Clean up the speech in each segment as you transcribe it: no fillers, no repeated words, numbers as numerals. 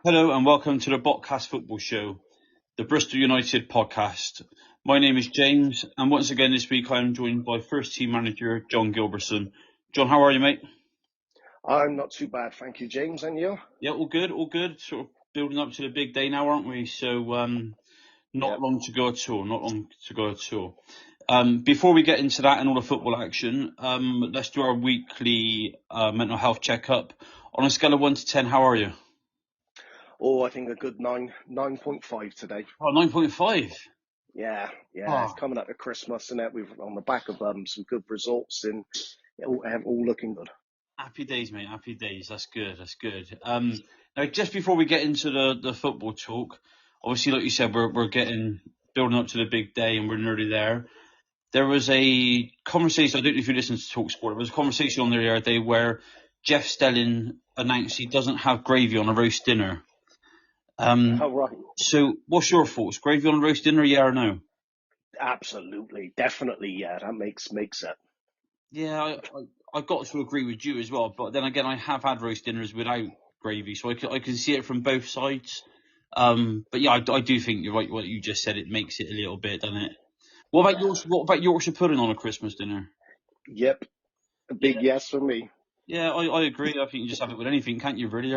Hello and welcome to the Botcast Football Show, the Bristol United podcast. My name is James, and once again this week I am joined by first team manager John Gilbertson. John, how are you, mate? I'm not too bad, thank you, James. And you? Yeah, all good, all good. Sort of building up to the big day now, aren't we? So not long to go at all. Before we get into that and all the football action, let's do our weekly mental health checkup. On a scale of 1 to 10, how are you? Oh, I think a good 9.5 today. Oh, 9.5. Yeah. It's coming up to Christmas, and we've on the back of some good results, and all looking good. Happy days, mate. Happy days. That's good. Now, just before we get into the football talk, obviously, like you said, we're building up to the big day, and we're nearly there. There was a conversation. I don't know if you listened to TalkSport. There was a conversation on there the other day where Jeff Stelling announced he doesn't have gravy on a roast dinner. Right. So, what's your thoughts? Gravy on a roast dinner, yeah or no? Absolutely, definitely, yeah. That makes it. Yeah, I got to agree with you as well. But then again, I have had roast dinners without gravy, so I can see it from both sides. But yeah, I do think you're right. What you just said, it makes it a little bit, doesn't it? What about Yorkshire pudding on a Christmas dinner? Yep, a big yes for me. Yeah, I agree. I think you just have it with anything, can't you? Really,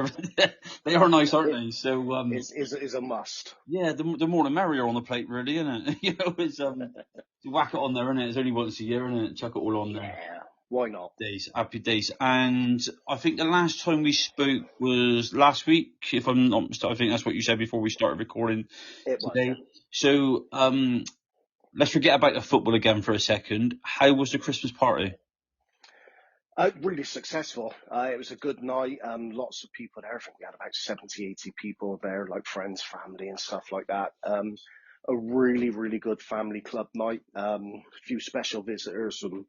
they are nice, aren't they? So is a must. yeah, the more the merrier on the plate, really, isn't it? It's whack it on there, isn't it? It's only once a year, isn't it? Chuck it all on there. Yeah, why not? Happy days. And I think the last time we spoke was last week, if I'm not mistaken. I think that's what you said before we started recording today. So let's forget about the football again for a second. How was the Christmas party? Really successful. It was a good night. Lots of people there. I think we had about 70, 80 people there, like friends, family, and stuff like that. A really, really good family club night. A few special visitors from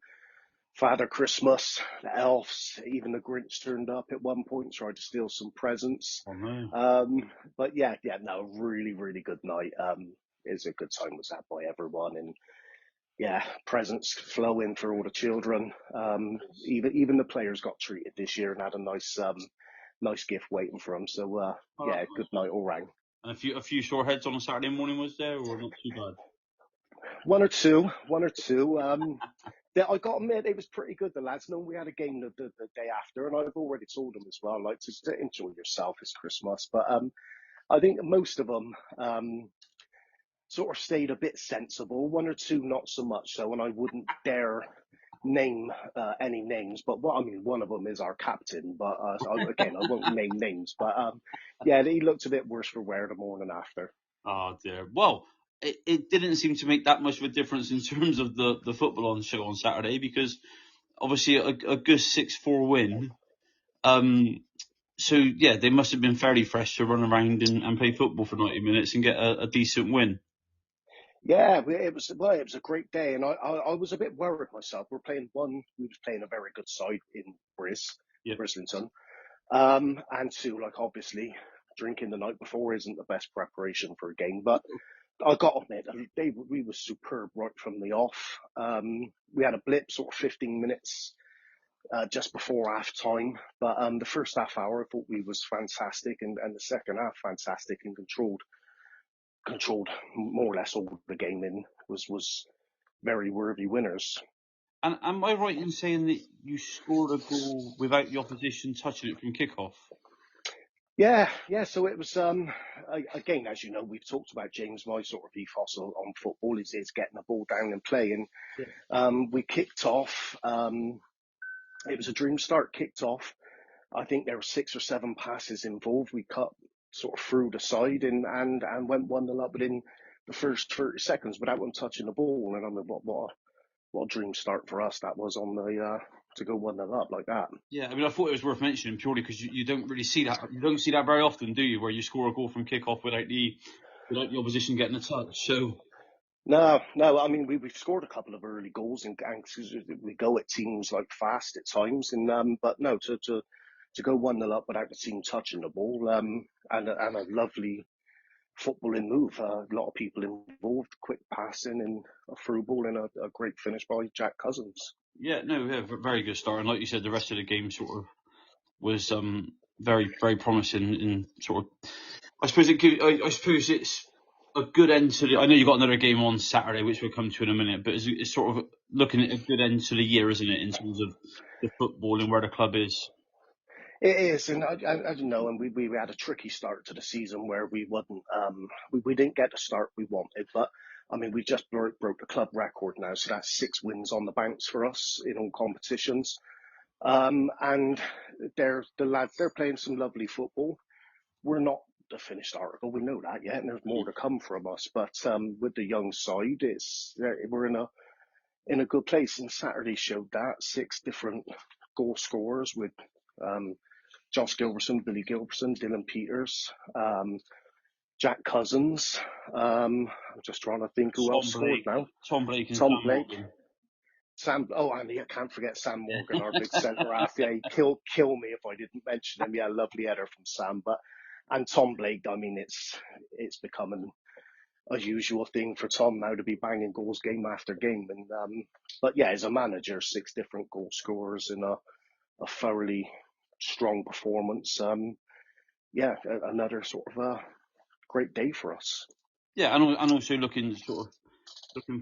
Father Christmas, the elves, even the Grinch turned up at one point, tried to steal some presents. Oh no. But no, really, really good night. It was a good time was had by everyone, and yeah, presents flowing for all the children. Even the players got treated this year and had a nice gift waiting for them. So good night all round. And a few sore heads on a Saturday morning, was there, or not too bad? One or two. I got to admit, it was pretty good. The lads know we had a game the day after, and I've already told them as well, like to enjoy yourself. It's Christmas, but I think most of them sort of stayed a bit sensible. One or two, not so much so, and I wouldn't dare name any names. But one of them is our captain. But again, I won't name names. But he looked a bit worse for wear the morning after. Oh dear. Well, it didn't seem to make that much of a difference in terms of the football on show on Saturday, because obviously a good 6-4 win. So yeah, they must have been fairly fresh to run around and play football for 90 minutes and get a decent win. Yeah, it was a great day, and I was a bit worried myself. We was playing a very good side in Brislington, and two, like obviously drinking the night before isn't the best preparation for a game, but I got to admit, we were superb right from the off. We had a blip sort of 15 minutes just before half time, but the first half hour I thought we was fantastic, and the second half fantastic and controlled more or less all the game in was very worthy winners. And am I right in saying that you scored a goal without the opposition touching it from kickoff? Yeah. So it was again, as you know, we've talked about James. My sort of ethos on football is getting the ball down and playing. We kicked off. It was a dream start. Kicked off. I think there were 6 or 7 passes involved. We cut sort of through the side and went 1-0 up within the first 30 seconds without them touching the ball. And I mean, what a dream start for us that was on the to go 1-0 up like that. Yeah, I mean, I thought it was worth mentioning purely because you don't really see that. You don't see that very often, do you? Where you score a goal from kickoff without the opposition getting a touch. So no. I mean, we've scored a couple of early goals and we go at teams like fast at times, and but no, to go 1-0 up without the team touching the ball, and a lovely footballing move. A lot of people involved, quick passing and a through ball and a great finish by Jack Cousins. Yeah, very good start. And like you said, the rest of the game sort of was very, very promising in sort of I suppose I suppose it's a good end to I know you've got another game on Saturday, which we'll come to in a minute, but it's sort of looking at a good end to the year, isn't it, in terms of the football and where the club is? It is, and I don't know, and we had a tricky start to the season where we wasn't, we didn't get the start we wanted, but I mean, we just broke the club record now, so that's 6 wins on the bounce for us in all competitions. And the lads, they're playing some lovely football. We're not the finished article, we know that yet, and there's more to come from us. But with the young side, we're in a good place. And Saturday showed that 6 different goal scorers with Josh Gilbertson, Billy Gilbertson, Dylan Peters, Jack Cousins. I'm just trying to think who else scored now. Tom Blake and Tom Sam Blake. Morgan. I can't forget Sam Morgan, our big centre half. Yeah, he'd kill me if I didn't mention him. Yeah, lovely header from Sam. And Tom Blake, I mean, it's becoming a usual thing for Tom now to be banging goals game after game. But yeah, as a manager, 6 different goal scorers in a thoroughly strong performance. Another sort of a great day for us. Yeah, and also looking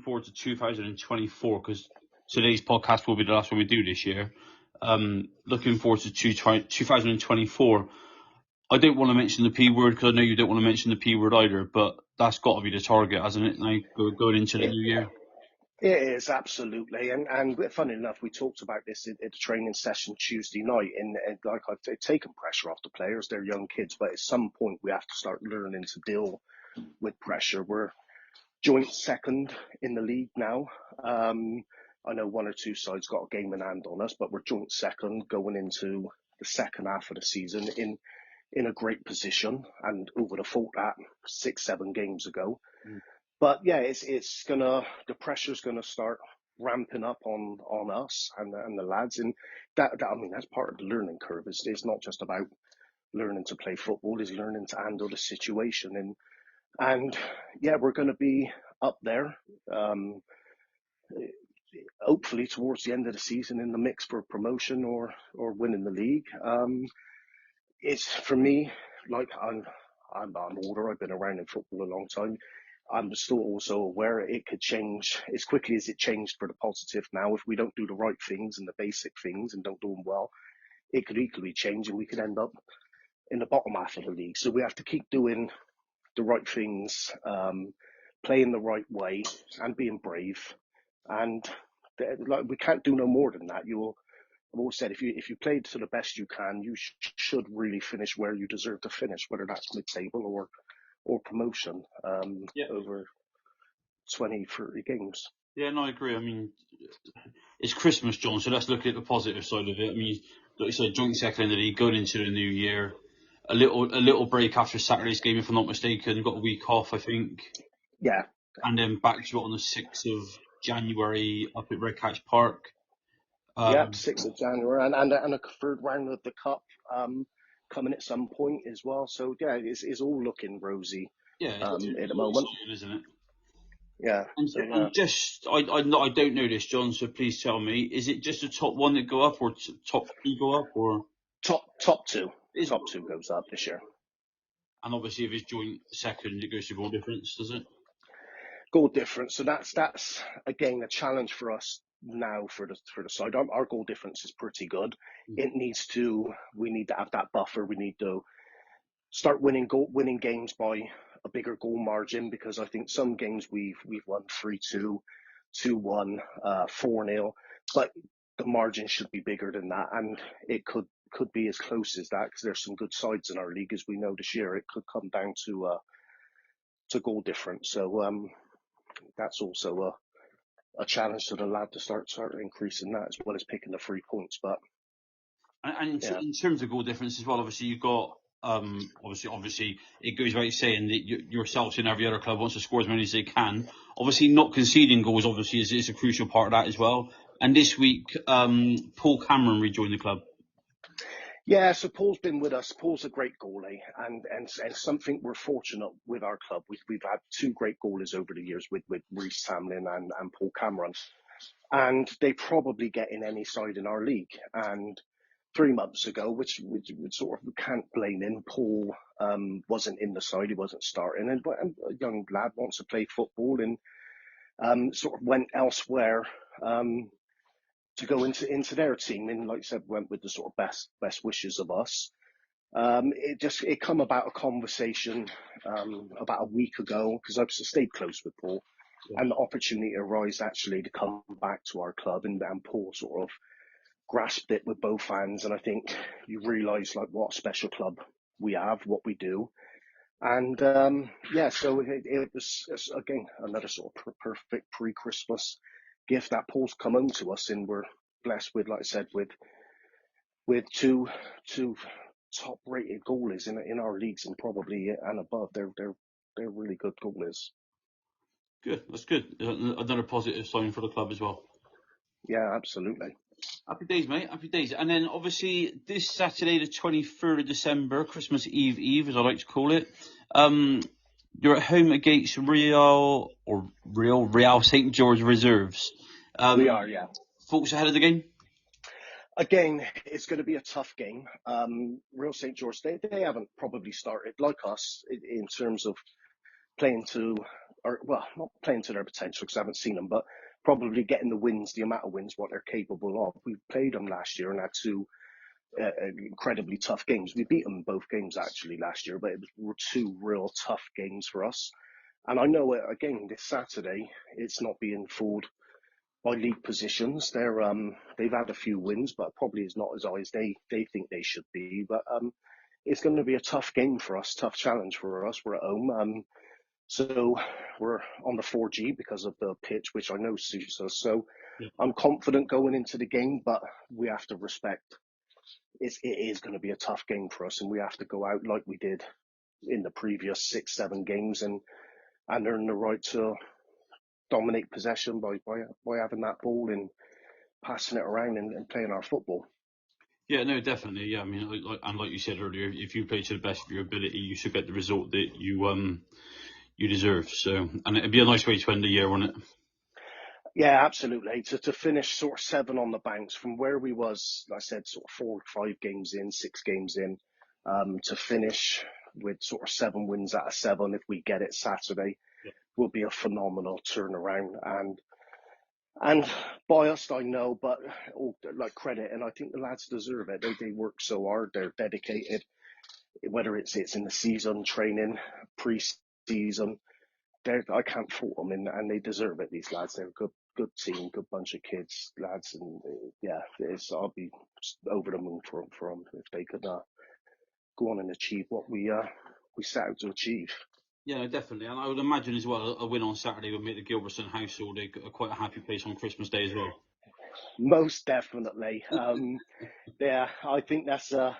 forward to 2024, because today's podcast will be the last one we do this year. Looking forward to 2024. I don't want to mention the P word because I know you don't want to mention the P word either, but that's got to be the target, hasn't it? Like going into the new year. It is, absolutely. And funny enough, we talked about this at the training session Tuesday night. And like I've taken pressure off the players, they're young kids, but at some point we have to start learning to deal with pressure. We're joint second in the league now. I know 1 or 2 sides got a game in hand on us, but we're joint second going into the second half of the season in a great position, and who would have thought that 6-7 games ago. But yeah, the pressure's gonna start ramping up on us and the lads, and that I mean that's part of the learning curve. It's not just about learning to play football; it's learning to handle the situation, and yeah, we're going to be up there. Hopefully towards the end of the season in the mix for promotion or winning the league. It's for me, like I'm older. I've been around in football a long time. I'm still also aware it could change as quickly as it changed for the positive now. If we don't do the right things and the basic things and don't do them well, it could equally change and we could end up in the bottom half of the league. So we have to keep doing the right things, playing the right way and being brave. And we can't do no more than that. I've always said, if you played to the best you can, you should really finish where you deserve to finish, whether that's mid-table or promotion over 20, 30 games. Yeah, no, I agree. I mean, it's Christmas, John, so let's look at the positive side of it. I mean, like you said, joint second in the league, going into the new year. A little break after Saturday's game, if I'm not mistaken. Got a week off, I think. Yeah. And then back to it on the 6th of January up at Redcatch Park. 6th of January, and a third round of the cup coming at some point as well. So yeah, it's all looking rosy. At the moment, exciting, isn't it? Yeah. And just I don't know this, John. So please tell me: is it just the top 1 that go up, or top 3 go up, or top 2? Top 2 goes up this year. And obviously, if it's joint second, it goes to goal difference, does it? Goal difference. So that's again a challenge for us now for the side. Our goal difference is pretty good. We need to have that buffer. We need to start winning games by a bigger goal margin, because I think some games we've won 3-2, 2-1, 4-0, but the margin should be bigger than that, and it could be as close as that, because there's some good sides in our league, as we know this year. It could come down to goal difference. So that's also a challenge to the lad to start increasing that, as well as picking the 3 points. But in terms of goal difference as well, obviously you've got obviously it goes without saying that yourselves and every other club wants to score as many as they can. Obviously, not conceding goals obviously is a crucial part of that as well. And this week, Paul Cameron rejoined the club. Yeah, so Paul's been with us. Paul's a great goalie, and something we're fortunate with our club. We've had 2 great goalies over the years with Reece Hamlin and Paul Cameron, and they probably get in any side in our league. And 3 months ago, which sort of we can't blame him. Paul wasn't in the side; he wasn't starting, and a young lad wants to play football, and sort of went elsewhere to go into their team, and like I said, went with the sort of best wishes of us. It come about a conversation about a week ago because I've stayed close with Paul, and the opportunity arose actually to come back to our club, and Paul sort of grasped it with both hands, and I think you realise like what a special club we have, what we do, and so it was again another sort of perfect pre-Christmas gift that Paul's come home to us, and we're blessed with, like I said, with two top-rated goalies in our leagues and probably and above. They're really good goalies. Good, that's good. Another positive sign for the club as well. Yeah, absolutely. Happy days, mate. Happy days. And then obviously this Saturday, the 23rd of December, Christmas Eve, as I like to call it. You're at home against Real St. George Reserves. We are, yeah. Thoughts ahead of the game? Again, it's going to be a tough game. Real St. George, they haven't probably started like us in terms of playing to, or well, not playing to their potential because I haven't seen them, but probably getting the wins, the amount of wins, what they're capable of. We played them last year and had two incredibly tough games. We beat them both games actually last year, but it were two real tough games for us. And I know, again, this Saturday, it's not being fooled by league positions. They've had a few wins, but probably is not as high as they think they should be. But it's going to be a tough game for us, tough challenge for us. We're at home. So we're on the 4G because of the pitch, which I know suits us. So I'm confident going into the game, but we have to respect it is going to be a tough game for us, and we have to go out like we did in the previous 6-7 games and earn the right to dominate possession by having that ball and passing it around and playing our football. Yeah, no, definitely. Yeah, I mean, like you said earlier, if you play to the best of your ability, you should get the result that you deserve. So, and it'd be a nice way to end the year, wouldn't it? Yeah, absolutely. To finish sort of 7 on the banks from where we was, like I said, sort of 4 or 5 games in, 6 games in, to finish with sort of 7 wins out of 7 if we get it Saturday, will be a phenomenal turnaround. And biased, I know, but like credit, and I think the lads deserve it. They work so hard, they're dedicated, whether it's in the season, training, pre-season. I can't fault them, and they deserve it. These lads, they're a good team, good bunch of kids, lads, and I'll be over the moon for them if they could go on and achieve what we set out to achieve. Yeah, definitely, and I would imagine as well a win on Saturday would make the Gilbertson household quite a happy place on Christmas Day as well. Most definitely. Yeah, I think that's a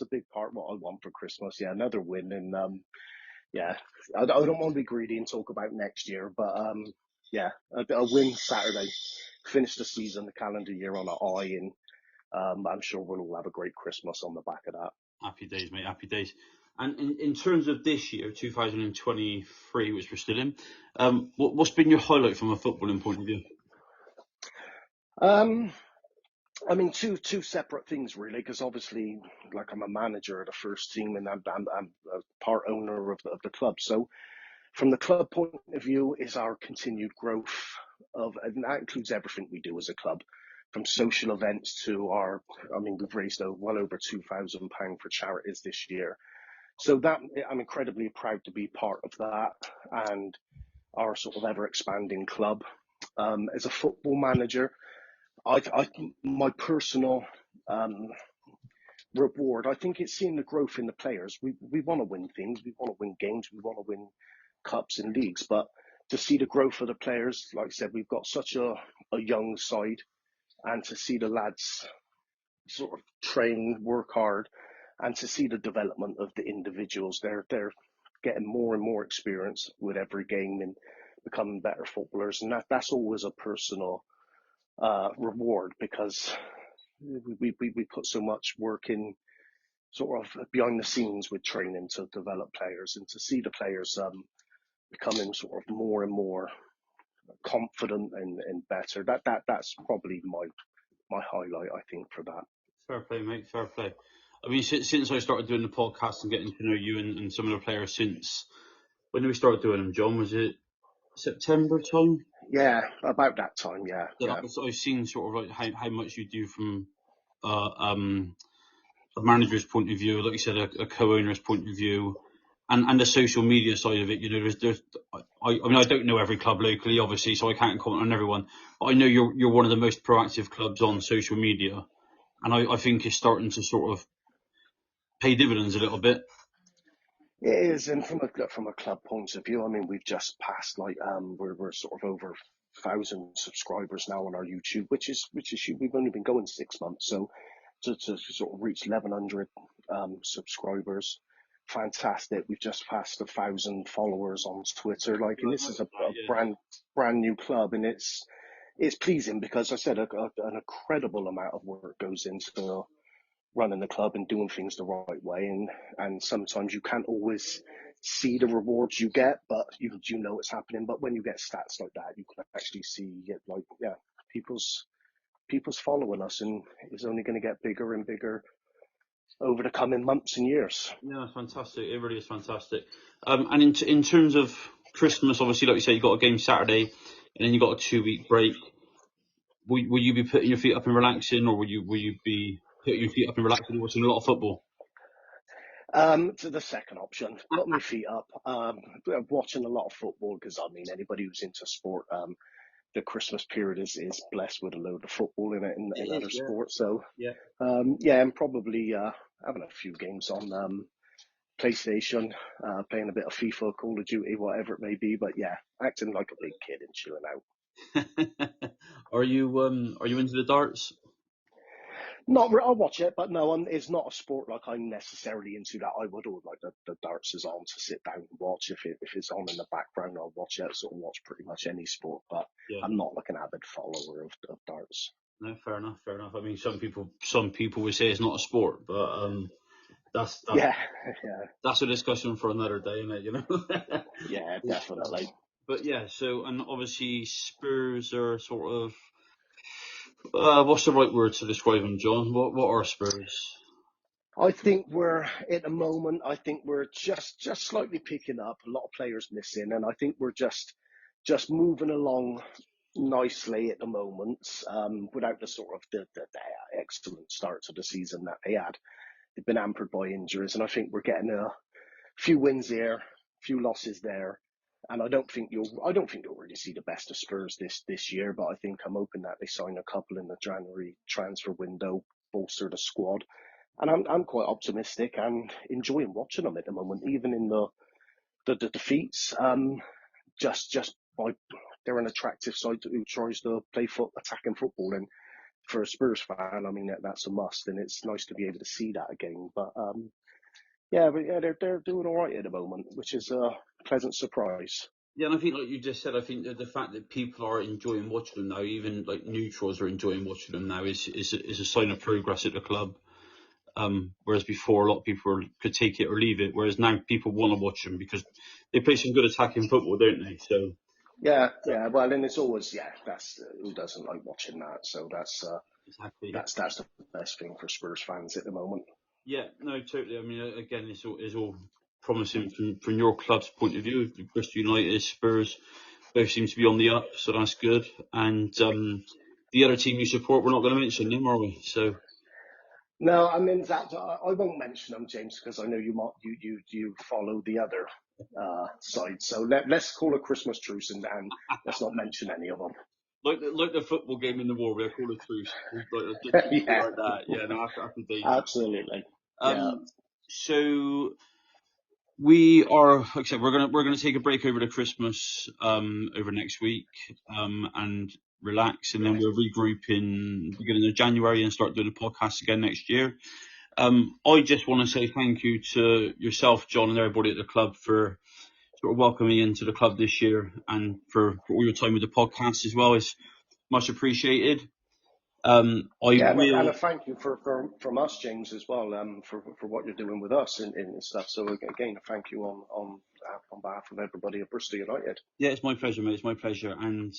big part of what I want for Christmas. Yeah, another win, and I don't want to be greedy and talk about next year, but a win Saturday, finish the season, the calendar year on an high, and I'm sure we'll all have a great Christmas on the back of that. Happy days, mate. Happy days. And in terms of this year, 2023, which we're still in, what's been your highlight from a footballing point of view? I mean, two separate things really, because obviously, like I'm a manager of the first team, and I'm a part owner of the club. So, from the club point of view, is our continued growth and that includes everything we do as a club, from social events to we've raised well over £2,000 for charities this year. So that I'm incredibly proud to be part of that and our sort of ever expanding club. As a football manager, my personal reward, I think it's seeing the growth in the players. We want to win things, we want to win games, we want to win cups and leagues, but to see the growth of the players, like I said, we've got such a young side, and to see the lads sort of train, work hard, and to see the development of the individuals, they're getting more and more experience with every game and becoming better footballers, and that's always a personal reward, because we put so much work in sort of behind the scenes with training to develop players, and to see the players becoming sort of more and more confident and better. That's probably my highlight, I think, for that. Fair play, mate. Fair play. I mean, since I started doing the podcast and getting to know you and some of the players since, when did we start doing them, John? Was it September time? Yeah, about that time. Yeah, That yeah. I've seen sort of like how much you do from a manager's point of view, like you said, a co-owner's point of view, and the social media side of it. You know, I mean, I don't know every club locally, obviously, so I can't comment on everyone, but I know you're one of the most proactive clubs on social media, and I think it's starting to sort of pay dividends a little bit. It is, and from a club point of view, I mean, we've just passed we're sort of over 1,000 subscribers now on our YouTube, which is we've only been going 6 months, so to sort of reach 1,100 subscribers, fantastic. We've just passed 1,000 followers on Twitter, and this is a brand new club, and it's pleasing because I said an incredible amount of work goes into running the club and doing things the right way, and sometimes you can't always see the rewards you get, but you know it's happening. But when you get stats like that, you can actually see it, people's following us, and it's only going to get bigger and bigger over the coming months and years. Yeah, fantastic. It really is fantastic. And in terms of Christmas, obviously, like you said, you got a game Saturday, and then you got a 2-week break. Will you be putting your feet up and relaxing, or will you be putting your feet up and relaxing and watching a lot of football? To the second option, put my feet up, watching a lot of football, because I mean, anybody who's into sport, the Christmas period is blessed with a load of football in it in other sports. So and probably having a few games on PlayStation, playing a bit of FIFA, Call of Duty, whatever it may be. But yeah, acting like a big kid and chilling out. Are you into the darts? I'll watch it, but no, it's not a sport like I'm necessarily into that. I would like the darts is on to sit down and watch. If it's on in the background, I'll watch it. I sort of watch pretty much any sport, but I'm not like an avid follower of darts. No, fair enough. I mean, some people would say it's not a sport, but that's a discussion for another day, isn't it? You know. Yeah, definitely. But yeah, so, and obviously Spurs are sort of what's the right word to describe them, John? What are Spurs? I think we're at the moment. I think we're just slightly picking up. A lot of players missing, and I think we're just moving along nicely at the moment. Without the sort of the excellent start to the season that they had, they've been hampered by injuries, and I think we're getting a few wins here, a few losses there. And I don't think you'll really see the best of Spurs this year, but I think I'm hoping that they sign a couple in the January transfer window, bolster the squad. And I'm quite optimistic and enjoying watching them at the moment, even in the defeats. Just by they're an attractive side who tries to play attacking football, and for a Spurs fan, I mean that's a must, and it's nice to be able to see that again. But they're doing all right at the moment, which is a pleasant surprise. Yeah, and I think, like you just said, I think that the fact that people are enjoying watching them now, even like neutrals are enjoying watching them now, is a sign of progress at the club. Whereas before, a lot of people could take it or leave it. Whereas now, people want to watch them because they play some good attacking football, don't they? So yeah. Well, and it's always that's who doesn't like watching that. So that's exactly that's the best thing for Spurs fans at the moment. Yeah, no, totally. I mean, again, it's all promising from your club's point of view. Bristol United, Spurs, both seem to be on the up, so that's good. And the other team you support, we're not going to mention them, are we? So. No, I mean that I won't mention them, James, because I know you follow the other side. So let's call a Christmas truce and let's not mention any of them. Like the football game in the war, we'll call a truce. Like that. Yeah, no, happy days. Absolutely. So we are, like I said, we're gonna take a break over the Christmas, over next week, and relax, and then we'll regroup in beginning of January and start doing a podcast again next year. I just want to say thank you to yourself, John, and everybody at the club for sort of welcoming me into the club this year, and for all your time with the podcast as well. It's much appreciated. And a thank you from us, James, as well, for what you're doing with us and stuff. So again, a thank you on behalf of everybody at Bristol United. Yeah, it's my pleasure, mate. It's my pleasure. And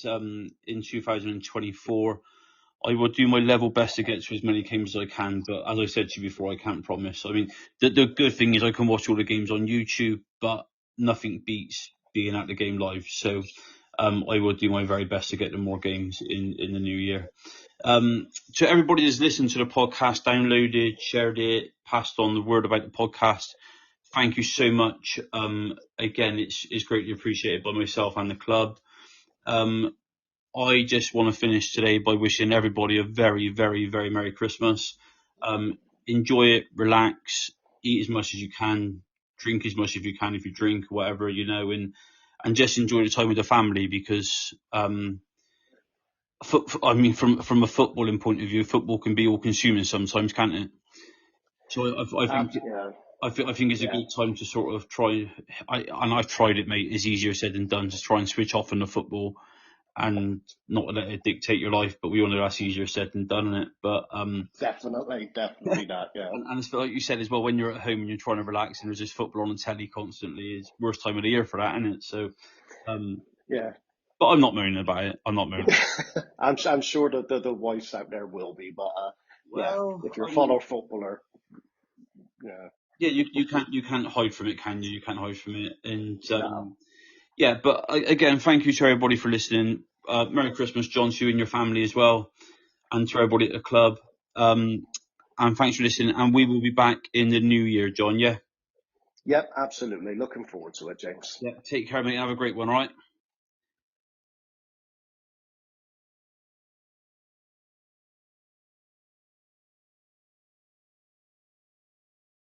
in 2024, I will do my level best to get to as many games as I can, but as I said to you before, I can't promise. I mean, the good thing is I can watch all the games on YouTube, but nothing beats being at the game live. So I will do my very best to get to more games in the new year. To everybody that's listened to the podcast, downloaded, shared it, passed on the word about the podcast, thank you so much. Again, it's greatly appreciated by myself and the club. I just want to finish today by wishing everybody a very, very, very Merry Christmas. Enjoy it, relax, eat as much as you can, drink as much as you can if you drink, whatever, and just enjoy the time with the family because, I mean, from a footballing point of view, football can be all consuming sometimes, can't it? So I think it's a good time to sort of try, and I've tried it, mate. It's easier said than done to try and switch off on the football and not let it dictate your life, but we all know that's easier said than done, isn't it? But definitely that, yeah. And it's like you said as well, when you're at home and you're trying to relax and there's just football on the telly constantly, it's worst time of the year for that, isn't it? So, yeah. But I'm not moaning about it. I'm not moaning. I'm sure that the wives out there will be, but if you're a fellow footballer, you can't hide from it, can you? You can't hide from it, and but again, thank you to everybody for listening. Merry Christmas, John, to you and your family as well, and to everybody at the club. And thanks for listening. And we will be back in the new year, John. Yeah. Yep, absolutely. Looking forward to it, James. Yeah. Take care, mate. Have a great one. All right.